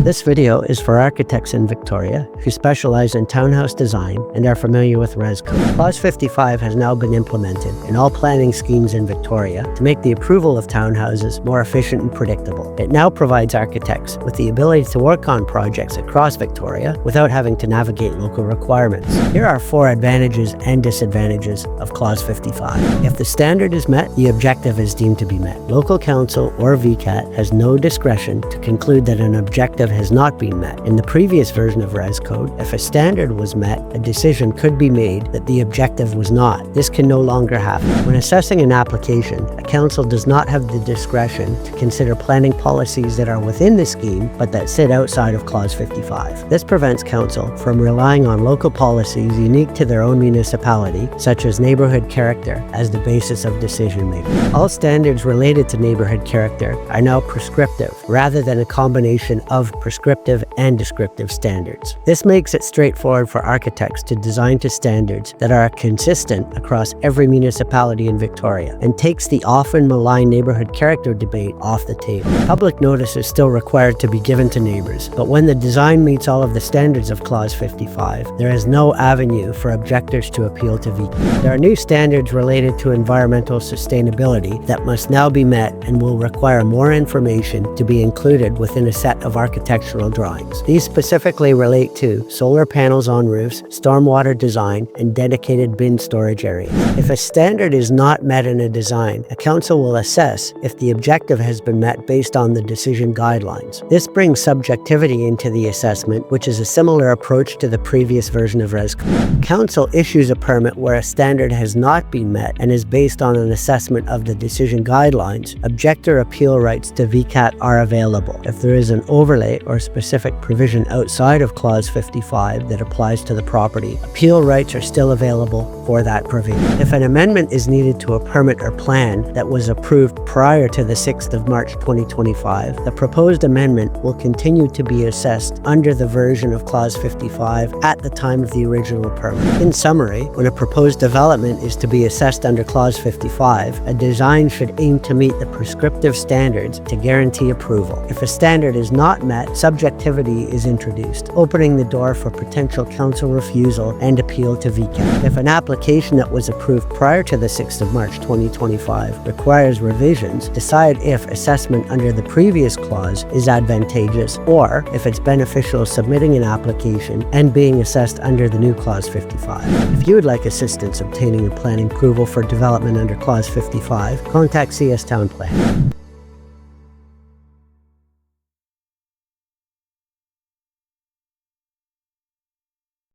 This video is for architects in Victoria who specialize in townhouse design and are familiar with Rescode. Clause 55 has now been implemented in all planning schemes in Victoria to make the approval of townhouses more efficient and predictable. It now provides architects with the ability to work on projects across Victoria without having to navigate local requirements. Here are 4 advantages and disadvantages of Clause 55. If the standard is met, the objective is deemed to be met. Local council or VCAT has no discretion to conclude that an objective has not been met. In the previous version of Rescode, if a standard was met, a decision could be made that the objective was not. This can no longer happen. When assessing an application, a council does not have the discretion to consider planning policies that are within the scheme but that sit outside of Clause 55. This prevents council from relying on local policies unique to their own municipality, such as neighborhood character, as the basis of decision making. All standards related to neighborhood character are now prescriptive, rather than a combination of prescriptive and descriptive standards. This makes it straightforward for architects to design to standards that are consistent across every municipality in Victoria and takes the often maligned neighborhood character debate off the table. Public notice is still required to be given to neighbors, but when the design meets all of the standards of Clause 55, there is no avenue for objectors to appeal to VCAT. There are new standards related to environmental sustainability that must now be met and will require more information to be included within a set of architectural drawings. These specifically relate to solar panels on roofs, stormwater design, and dedicated bin storage areas. If a standard is not met in a design, a council will assess if the objective has been met based on the decision guidelines. This brings subjectivity into the assessment, which is a similar approach to the previous version of Rescode. Council issues a permit where a standard has not been met and is based on an assessment of the decision guidelines. Objector appeal rights to VCAT are available. If there is an overlay or specific provision outside of Clause 55 that applies to the property, appeal rights are still available for that provision. If an amendment is needed to a permit or plan that was approved prior to the 6th of March 2025, the proposed amendment will continue to be assessed under the version of Clause 55 at the time of the original permit. In summary, when a proposed development is to be assessed under Clause 55, a design should aim to meet the prescriptive standards to guarantee approval. If a standard is not met, subjectivity is introduced, opening the door for potential council refusal and appeal to VCAT. If an application that was approved prior to the 6th of March 2025 requires revisions, decide if assessment under the previous clause is advantageous or if it's beneficial submitting an application and being assessed under the new Clause 55. If you would like assistance obtaining a planning approval for development under Clause 55, contact CS Town Plan.